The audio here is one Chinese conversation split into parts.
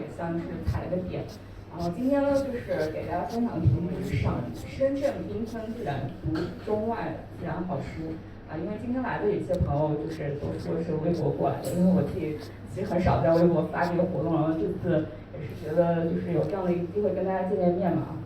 也算是踩了个点。然后今天呢，就是给大家分享的题目就是赏深圳缤纷自然读中外自然好书啊。因为今天来的一些朋友就是都说是微博过来的，因为我自己其实很少在微博发这个活动，然后这次也是觉得就是有这样的一个机会跟大家见见面嘛。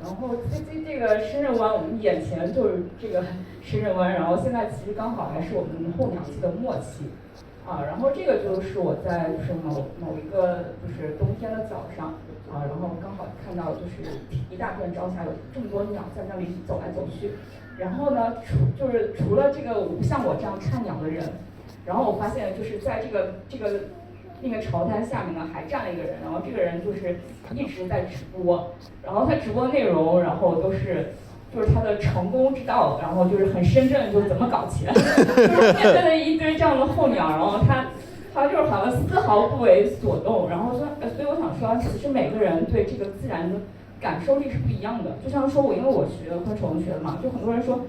然后这个深圳湾，我们眼前就是这个深圳湾，然后现在其实刚好还是我们候鸟季的末期，啊，然后这个就是我在就是某一个就是冬天的早上，啊，然后刚好看到就是一大片朝霞，有这么多鸟在那里走来走去，然后呢，除了这个像我这样看鸟的人，然后我发现就是在那个潮滩下面呢，还站了一个人，然后这个人就是一直在直播，然后他直播内容，然后都是就是他的成功之道，然后就是很深圳就怎么搞钱，就是面对了一堆这样的候鸟，然后他就是好像丝毫不为所动，然后所以我想说，其实每个人对这个自然的感受力是不一样的。就像说因为我学昆虫学的嘛，就很多人说，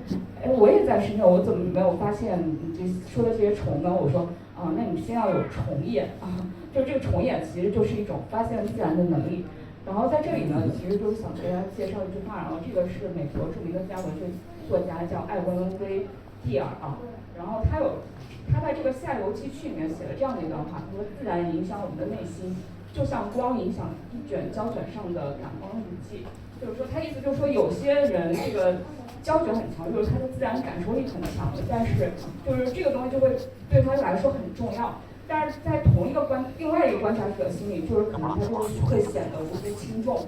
哎，我也在深圳，我怎么没有发现你这说的这些虫呢？我说。那你先要有虫眼啊，就这个虫眼其实就是一种发现自然的能力。然后在这里呢，其实就是想给大家介绍一句话，然后这个是美国著名的自然文学作家叫艾文·威蒂尔啊，然后他在这个《下游记趣》里面写了这样的一段话，他说自然影响我们的内心，就像光影响一卷胶卷上的感光日记。就是说，他意思就是说，有些人这个胶卷很强，就是他的自然感受力很强的，但是就是这个东西就会对他来说很重要。但是在另外一个观察者心里，就是可能他就会显得无足轻重。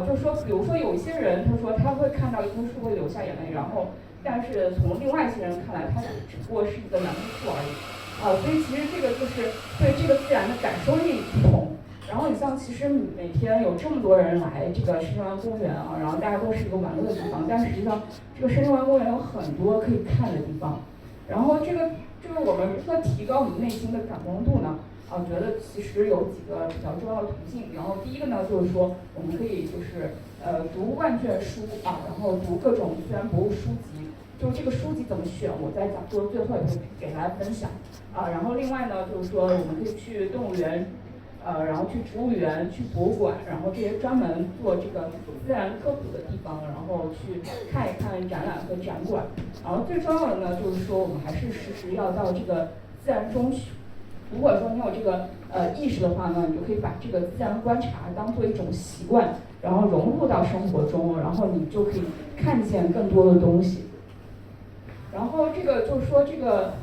就是说，比如说有一些人，他说他会看到一棵树会流下眼泪，然后但是从另外一些人看来，他只不过是一个杨树而已。所以其实这个就是对这个自然的感受力不同。然后你像其实每天有这么多人来这个深圳湾公园啊，然后大家都是一个玩乐的地方，但实际上这个深圳湾公园有很多可以看的地方。然后这个就是我们如何提高我们内心的感光度呢？觉得其实有几个比较重要的途径。然后第一个呢，就是说我们可以就是读万卷书啊，然后读各种自然博物书籍。就是这个书籍怎么选，我在讲座最后也会给大家分享啊。然后另外呢，就是说我们可以去动物园。然后去植物园、去博物馆，然后这些专门做这个自然科普的地方，然后去看一看展览和展馆。然后最重要的呢，就是说我们还是时要到这个自然中去。如果说你有这个意识的话呢，你就可以把这个自然观察当做一种习惯，然后融入到生活中，然后你就可以看见更多的东西。然后这个就是说这个。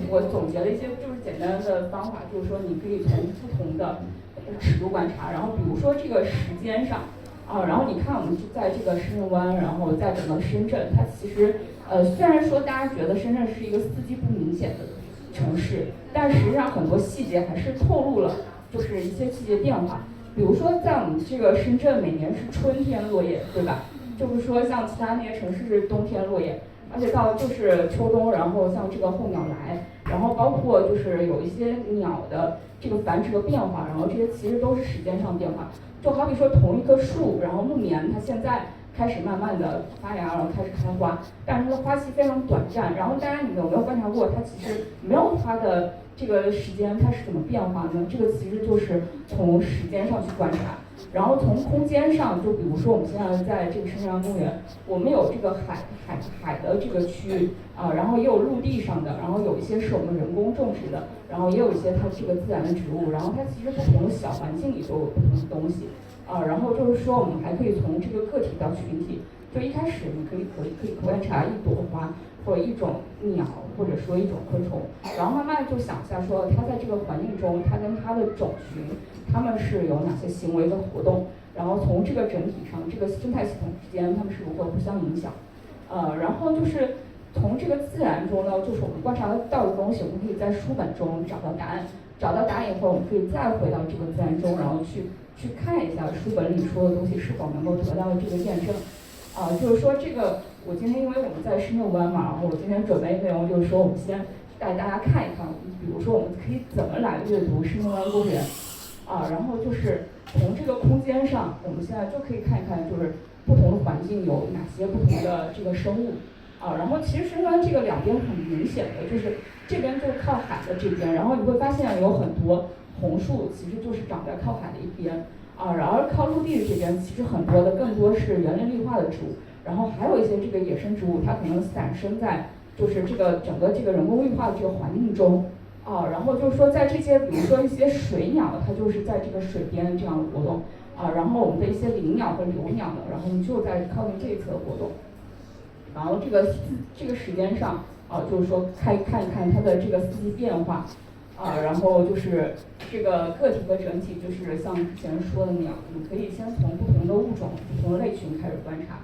我总结了一些就是简单的方法，就是说你可以从不同的尺度观察，然后比如说这个时间上啊，然后你看我们在这个深圳湾，然后在整个深圳，它其实虽然说大家觉得深圳是一个四季不明显的城市，但实际上很多细节还是透露了就是一些季节变化。比如说在我们这个深圳每年是春天落叶，对吧？就是说像其他那些城市是冬天落叶。而且到就是秋冬，然后像这个候鸟来，然后包括就是有一些鸟的这个繁殖的变化，然后这些其实都是时间上变化。就好比说同一棵树，然后木棉它现在开始慢慢的发芽，然后开始开花，但是它的花期非常短暂。然后大家你有没有观察过，它其实没有花的这个时间它是怎么变化呢？这个其实就是从时间上去观察。然后从空间上，就比如说我们现在在这个深圳湾公园，我们有这个海的这个区域啊，然后也有陆地上的，然后有一些是我们人工种植的，然后也有一些它这个自然的植物，然后它其实不同的小环境里都有不同的东西啊。然后就是说我们还可以从这个个体到群体，就一开始你可以观察一朵花或者一种鸟或者说一种昆虫，然后慢慢就想一下说它在这个环境中，它跟它的种群。他们是有哪些行为和活动？然后从这个整体上，这个生态系统之间，他们是如何互相影响？然后就是从这个自然中呢，就是我们观察到的东西，我们可以在书本中找到答案。找到答案以后，我们可以再回到这个自然中，然后去看一下书本里说的东西是否能够得到这个验证。就是说这个，我今天因为我们在深圳湾嘛，然后我今天准备内容就是说，我们先带大家看一看，比如说我们可以怎么来阅读深圳湾公园。然后就是从这个空间上，我们现在就可以看一看，就是不同的环境有哪些不同的这个生物然后其实深圳湾这个两边很明显的，就是这边就是靠海的这边，然后你会发现有很多红树其实就是长在靠海的一边啊，然而靠陆地的这边其实很多的更多是园林绿化的植物，然后还有一些这个野生植物，它可能散生在就是这个整个这个人工绿化的这个环境中啊，然后就是说在这些比如说一些水鸟，它就是在这个水边这样的活动啊，然后我们的一些林鸟和留鸟呢，然后就在靠近这一侧活动，然后这个时间上啊，就是说看一看它的这个四季变化啊，然后就是这个个体和整体，就是像之前说的那样，你可以先从不同的物种、不同的类群开始观察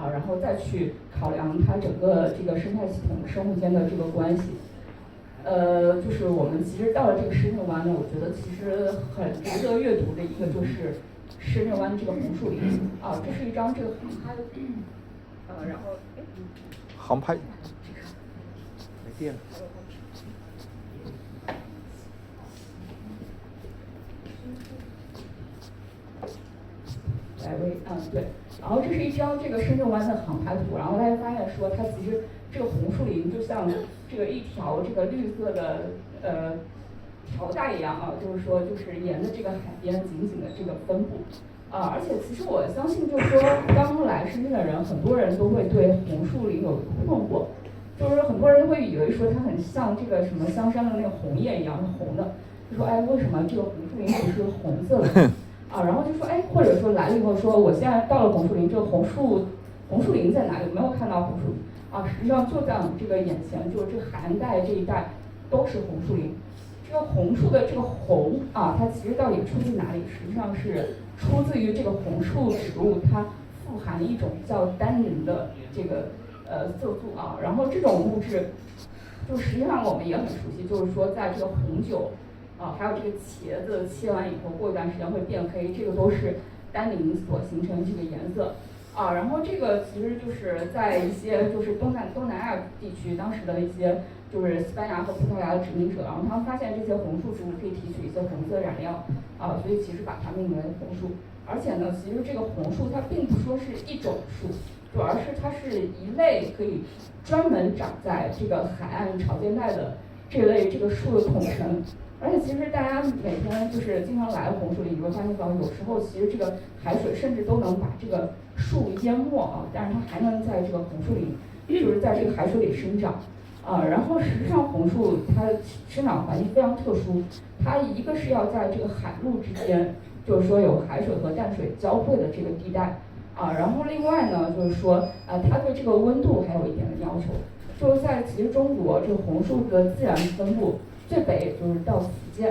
啊，然后再去考量它整个这个生态系统生物间的这个关系。就是我们其实到了这个深圳湾呢，我觉得其实很值得阅读的一个就是深圳湾这个红树林啊，这是一张这个航拍的然后航拍没电了。对，然后这是一张这个深圳湾的航拍图，然后大家发现说它其实这个红树林就像这个一条这个绿色的条带一样啊，就是说就是沿着这个海边紧紧的这个分布啊，而且其实我相信就是说刚来深圳的人，很多人都会对红树林有困惑，就是很多人会以为说它很像这个什么香山的那个红叶一样是红的，就说哎为什么这个红树林不是红色的？啊，然后就说哎，或者说来了以后说，我现在到了红树林，这个红树林在哪里？没有看到红树林啊，实际上就在我们这个眼前，就是这个海岸带这一带都是红树林。这个红树的这个红啊，它其实到底出自哪里？实际上是出自于这个红树植物，它富含一种叫单宁的这个色素啊，然后这种物质，就实际上我们也很熟悉，就是说在这个红酒。还有这个茄子切完以后，过一段时间会变黑，这个都是单宁所形成这个颜色啊。然后这个其实就是在一些就是东南亚地区，当时的一些就是西班牙和葡萄牙的殖民者，然后他们发现这些红树植物可以提取一些红色染料啊，所以其实把它命名为红树。而且呢，其实这个红树它并不说是一种树，主要是它是一类可以专门长在这个海岸潮间带的这类这个树的统称。而且其实大家每天就是经常来红树林，你会发现到有时候其实这个海水甚至都能把这个树淹没啊，但是它还能在这个红树林，就是在这个海水里生长啊。然后实际上红树它生长环境非常特殊，它一个是要在这个海陆之间，就是说有海水和淡水交汇的这个地带啊。然后另外呢，就是说它对这个温度还有一定的要求，就是在其实中国这个红树的自然分布。最北就是到福建，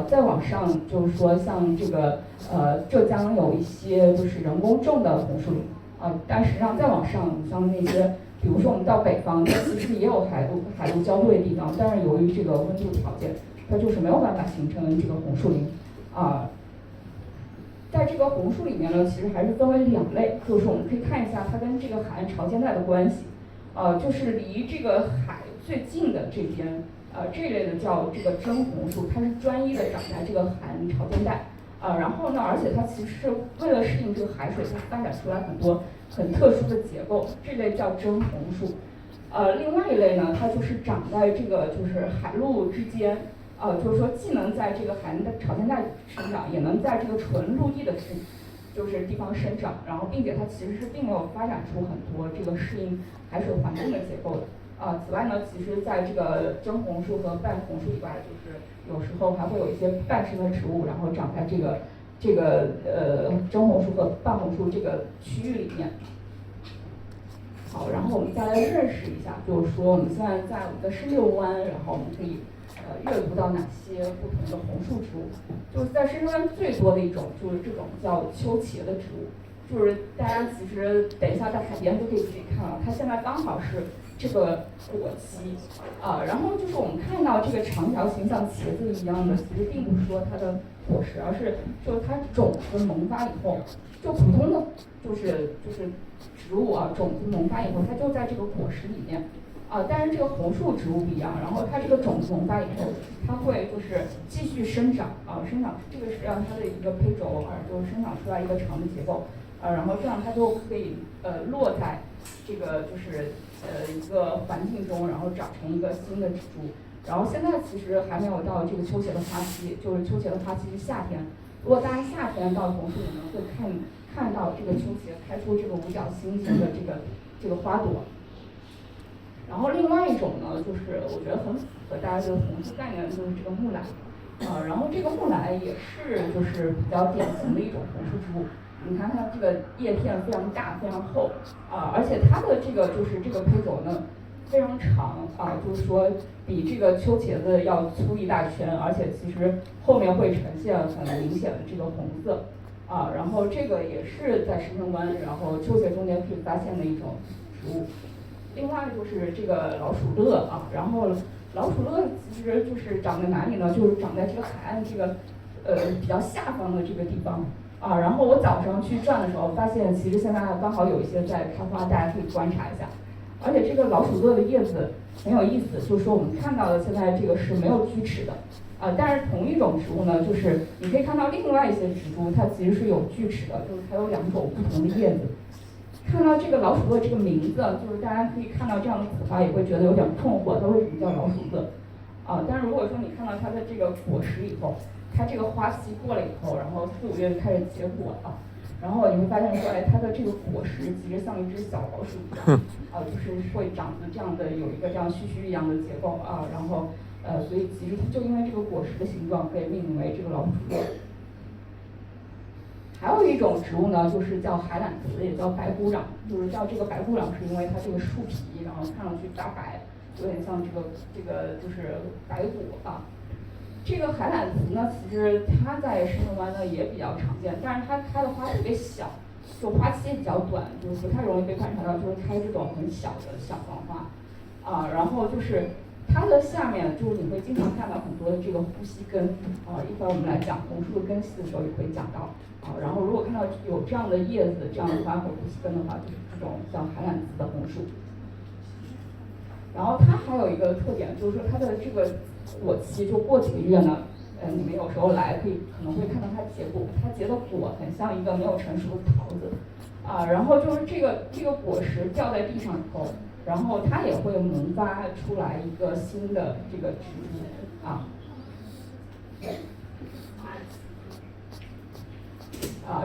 再往上就是说像这个浙江有一些就是人工种的红树林但实际上再往上像那些，比如说我们到北方，它其实也有海陆交汇的地方，但是由于这个温度条件，它就是没有办法形成这个红树林在这个红树里面呢，其实还是分为两类，就是我们可以看一下它跟这个海岸潮间带的关系，就是离这个海最近的这边。这一类的叫这个真红树，它是专一的长在这个海岸潮间带，然后呢，而且它其实是为了适应这个海水，它发展出来很多很特殊的结构，这类叫真红树。另外一类呢，它就是长在这个就是海陆之间，就是说既能在这个海岸的潮间带生长，也能在这个纯陆地的就是地方生长，然后并且它其实是并没有发展出很多这个适应海水环境的结构的。此外呢，其实在这个真红树和半红树以外，就是有时候还会有一些半生的植物，然后长在这个真红树和半红树这个区域里面。好，然后我们再来认识一下，就是说我们现在在我们的深圳湾，然后我们可以阅读到哪些不同的红树植物。就是在深圳湾最多的一种就是这种叫秋茄的植物，就是大家其实等一下在海边都可以自己看了，它现在刚好是。这个果期然后就是我们看到这个长条形像茄子一样的，其实并不是说它的果实，而是就是它种子萌发以后，就普通的就是植物种子萌发以后，它就在这个果实里面但是这个红树植物不一样，然后它这个种子萌发以后，它会就是继续生长生长，这个是让它的一个胚轴就是生长出来一个长的结构然后这样它就可以落在这个就是一个环境中，然后长成一个新的植株然后现在其实还没有到这个秋茄的花期，就是秋茄的花期是夏天。如果大家夏天到红树林会看到这个秋茄开出这个五角星形的这个花朵。然后另外一种呢，就是我觉得很符合大家这个红树概念，就是这个木兰。然后这个木兰也是就是比较典型的一种红树植物。你看它这个叶片非常大，非常厚，而且它的这个就是这个胚轴呢非常长，就是说比这个秋茄子要粗一大圈，而且其实后面会呈现很明显的这个红色，然后这个也是在深圳湾，然后秋茄中间可以发现的一种植物。另外就是这个老鼠乐然后老鼠乐其实就是长在哪里呢？就是长在这个海岸这个比较下方的这个地方。然后我早上去转的时候，发现其实现在刚好有一些在开花，大家可以观察一下。而且这个老鼠乐的叶子很有意思，就是说我们看到的现在这个是没有锯齿的，但是同一种植物呢，就是你可以看到另外一些植株，它其实是有锯齿的，就是它有2种不同的叶子。看到这个老鼠乐这个名字，就是大家可以看到这样的词花，也会觉得有点困惑，它为什么叫老鼠乐？但是如果说你看到它的这个果实以后，它这个花期过了以后，然后4、5月开始结果了，然后你会发现说，它的这个果实其实像一只小老鼠一样，就是会长得这样的有一个这样须须一样的结构然后所以其实就因为这个果实的形状被命名为这个老鼠乐。还有一种植物呢，就是叫海榄子，也叫白骨壤，就是叫这个白骨壤是因为它这个树皮，然后看上去发白，有点像这个就是白骨这个海榄子呢，其实它在深圳湾呢也比较常见，但是它开的花特别小，就花期也比较短，就是不太容易被观察到，就是开这种很小的小黄花然后就是它的下面就是你会经常看到很多的这个呼吸根一会儿我们来讲红树的根系的时候也会讲到然后如果看到有这样的叶子、这样的花和呼吸根的话，就是这种叫海榄子的红树。然后它还有一个特点，就是说它的这个果期就过几个月呢，你们有时候来可能会看到它结果，它结的果很像一个没有成熟的桃子然后就是这个果实掉在地上以后，然后它也会萌发出来一个新的这个植株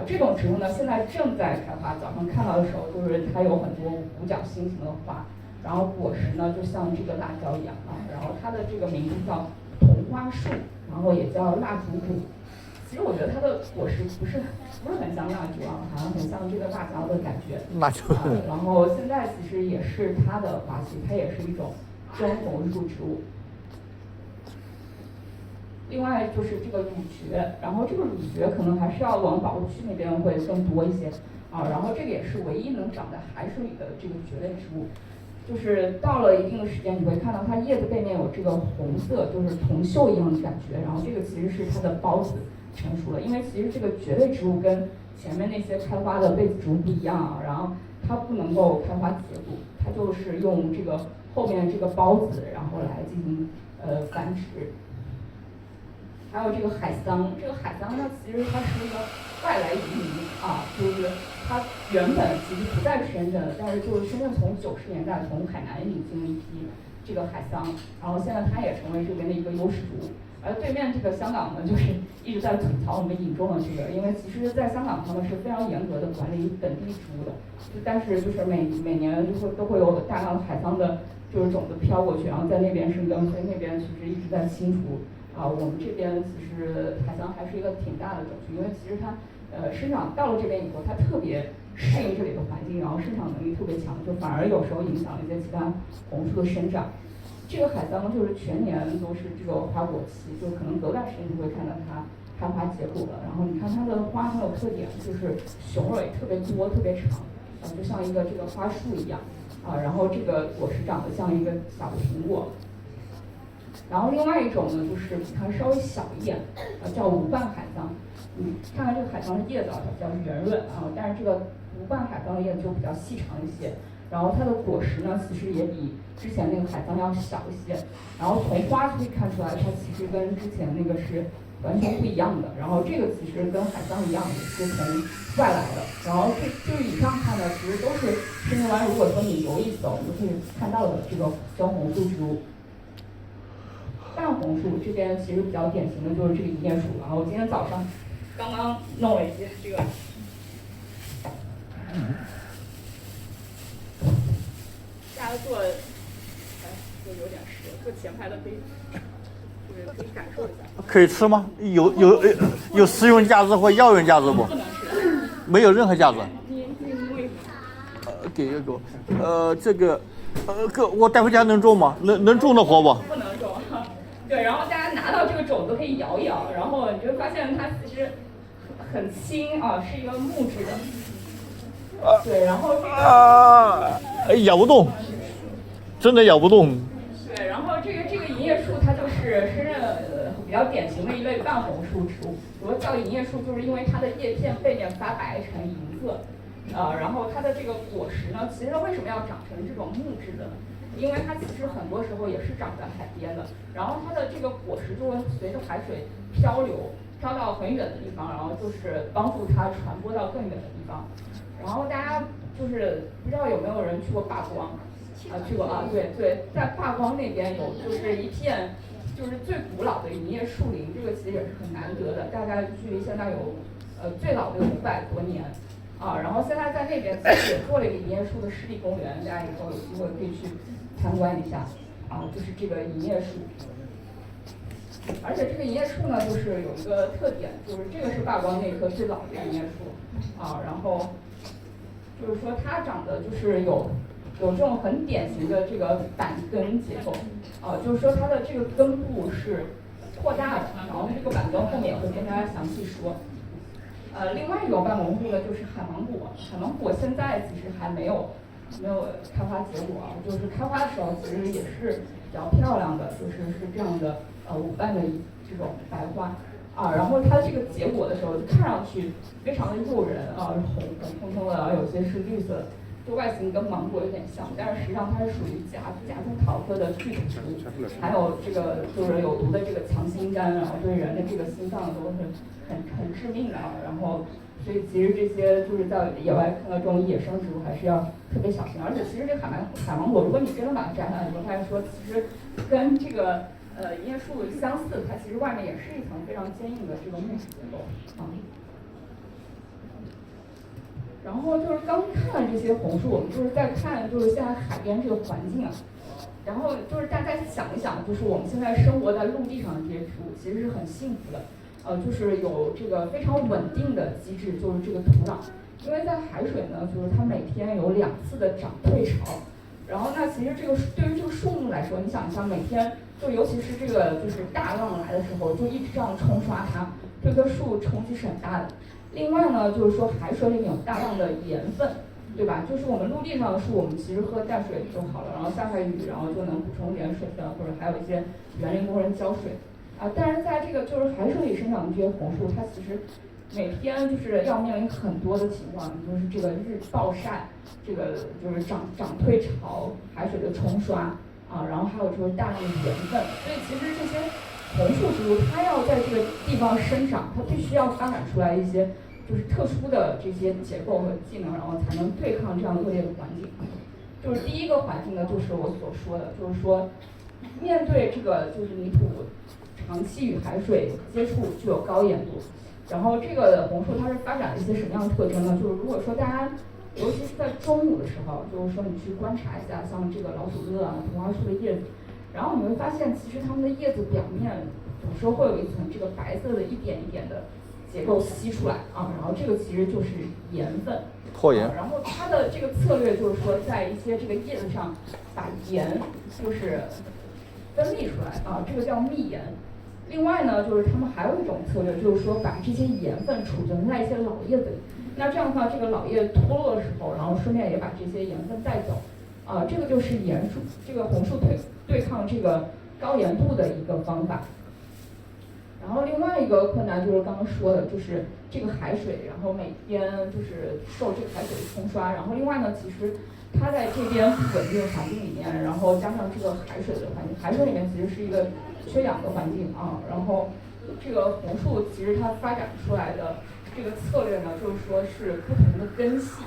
这种植物呢现在正在开花，早上看到的时候就是它有很多五角星形的花，然后果实呢就像这个辣椒一样然后它的这个名字叫同花树，然后也叫蜡烛果。其实我觉得它的果实不是很像蜡烛好像很像这个辣椒的感觉。辣椒。然后现在其实也是它的花期，它也是一种真红树植物。另外就是这个乳蕨，然后这个乳蕨可能还是要往保护区那边会更多一些然后这个也是唯一能长在海水里的这个蕨类植物。就是到了一定的时间，你会看到它叶子背面有这个红色，就是铜锈一样的感觉。然后这个其实是它的孢子成熟了，因为其实这个蕨类植物跟前面那些开花的被子植物不一样然后它不能够开花结果，它就是用这个后面这个孢子，然后来进行繁殖。还有这个海桑，这个海桑呢，其实它是一个外来移民就是它原本其实不在深圳，但是就是深圳从90年代从海南引进了一批这个海桑，然后现在它也成为这边的一个优势植物。而对面这个香港呢，就是一直在吐槽我们引种的这个，因为其实在香港他们是非常严格的管理本地植物的，但是就是每年都会有大量的海桑的就是种子飘过去，然后在那边生根，所以那边其实一直在清除。我们这边其实海桑还是一个挺大的种群，因为其实它生长到了这边以后，它特别适应这里的环境，然后生长能力特别强，就反而有时候影响了一些其他红树的生长。这个海桑就是全年都是这个花果期，就可能隔段时间就会看到它开花结果了。然后你看它的花很有特点，就是雄蕊特别多、特别长，就像一个这个花束一样然后这个果实长得像一个小的苹果。然后另外一种呢，就是比它稍微小一点，叫无瓣海桑。看看这个海桑的叶子它比较圆润但是这个无瓣海桑的叶子就比较细长一些。然后它的果实呢，其实也比之前那个海桑要小一些。然后从花可以看出来，它其实跟之前那个是完全不一样的。然后这个其实跟海桑一样，也是从外来的。然后就是以上看的，其实都是深圳湾如果说你游一走，你就可以看到的这个鲜红树植物。半红树这边其实比较典型的就是这个银叶树，然后我今天早上刚刚弄了一些这个。大家坐，就有点湿，坐前排的可以，就是可以感受一下。可以吃吗？有食用价值或药用价值不？不能吃。没有任何价值。你摸一下。给一个，这个，我带回家能种吗？能种得活不？不能种。对，然后大家拿到这个种子可以摇一摇，然后你就会发现它其实很轻啊，是一个木质的。对，然后咬不动，真的咬不动。对，然后这个银叶树它就是深圳比较典型的一类半红树植物。主要叫银叶树，就是因为它的叶片背面发白呈银色，然后它的这个果实呢，其实为什么要长成这种木质的呢？因为它其实很多时候也是长在海边的，然后它的这个果实就会随着海水漂流，飘到很远的地方，然后就是帮助它传播到更远的地方。然后大家就是不知道有没有人去过坝光？去过啊，对对，在坝光那边有就是一片就是最古老的银叶树林，这个其实也是很难得的，大概距离现在有最老的500多年啊。然后现在在那边其实也做了一个银叶树的湿地公园，大家以后有机会可以去参观一下啊，就是这个银叶树。而且这个银叶树呢，就是有一个特点，就是这个是坝光那棵最老的银叶树啊，然后就是说它长得就是有这种很典型的这个板根结构啊，就是说它的这个根部是扩大的，然后这个板根后面也会跟大家详细说。另外一种半红树呢，就是海芒果。海芒果现在其实还没有开花结果啊，就是开花的时候其实也是比较漂亮的，就是这样的五瓣的这种白花啊，然后它这个结果的时候就看上去非常的诱人啊，红彤彤的，有些是绿色的，就外形跟芒果有点像，但是实际上它是属于夹竹桃科的巨毒植物，还有这个就是有毒的这个强心苷，然后对人的这个心脏都是很致命的啊，然后。所以其实这些就是在野外看到这种野生植物还是要特别小心，而且其实这海芒果，如果你真的把它摘下来，你会发现说其实跟这个银叶树相似，它其实外面也是一层非常坚硬的这个木质结构啊。然后就是刚看这些红树，我们就是在看就是现在海边这个环境啊，然后就是大家想一想，就是我们现在生活在陆地上的这些植物其实是很幸福的。就是有这个非常稳定的机制，就是这个土壤，因为在海水呢，就是它每天有2次的涨退潮，然后那其实这个对于这个树木来说，你想一下，每天就尤其是这个就是大浪来的时候，就一直这样冲刷它，这棵树冲击是很大的。另外呢，就是说海水里面有大量的盐分，对吧？就是我们陆地上的树，我们其实喝淡水就好了，然后下雨，然后就能补充点水分，或者还有一些园林工人浇水。但是在这个就是海水里生长的这些红树，它其实每天就是要面临很多的情况，就是这个日暴晒，这个就是涨退潮，海水的冲刷啊，然后还有就是大量的盐分，所以其实这些红树植物它要在这个地方生长，它必须要发展出来一些就是特殊的这些结构和技能，然后才能对抗这样恶劣的环境。就是第一个环境呢，就是我所说的，就是说面对这个就是泥土。长期与海水接触具有高盐度，然后这个红树它是发展了一些什么样的特征呢？就是如果说大家，尤其是在中午的时候，就是说你去观察一下，像这个老鼠乐啊、同花树的叶子，然后你会发现，其实它们的叶子表面有时候会有一层这个白色的一点一点的结构吸出来啊，然后这个其实就是盐分。破盐。然后它的这个策略就是说，在一些这个叶子上把盐就是分泌出来啊，这个叫密盐。另外呢，就是他们还有一种策略，就是说把这些盐分储存在一些老叶子里。那这样的话，这个老叶脱落的时候，然后顺便也把这些盐分带走。这个就是这个红树对抗这个高盐度的一个方法。然后另外一个困难就是刚刚说的，就是这个海水，然后每天就是受这个海水的冲刷。然后另外呢，其实它在这边不稳定的环境里面，然后加上这个海水的环境，海水里面其实是一个缺氧的环境啊。然后这个红树其实它发展出来的这个策略呢，就是说是不同的根系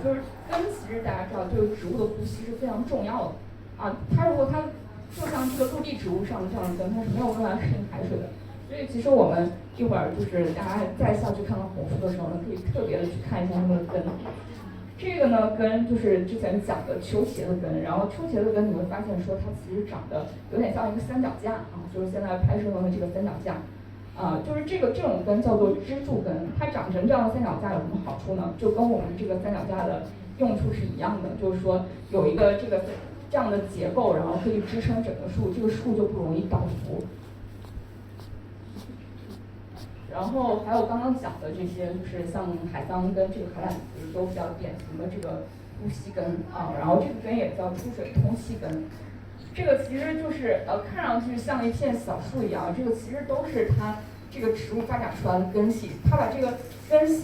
就是根其实大家知道，对植物的呼吸是非常重要的啊。它如果它就像这个陆地植物上的这样的根，它是没有办法适应海水的。所以其实我们一会儿就是大家再下去看到红树的时候呢，可以特别的去看一下它们的根。这个呢根就是之前讲的秋茄的根，然后秋茄的根你会发现说它其实长得有点像一个三脚架啊，就是现在拍摄用的这个三脚架。就是这种根叫做支柱根，它长成这样的三脚架有什么好处呢？就跟我们这个三脚架的用处是一样的，就是说有一个这样的结构，然后可以支撑整个树，这个树就不容易倒伏。然后还有刚刚讲的这些，就是像海桑跟这个海榄子都比较典型的这个呼吸根啊，然后这个根也叫出水通气根。这个其实就是看上去像一片小树一样，这个其实都是它这个植物发展出来的根系。它把这个根系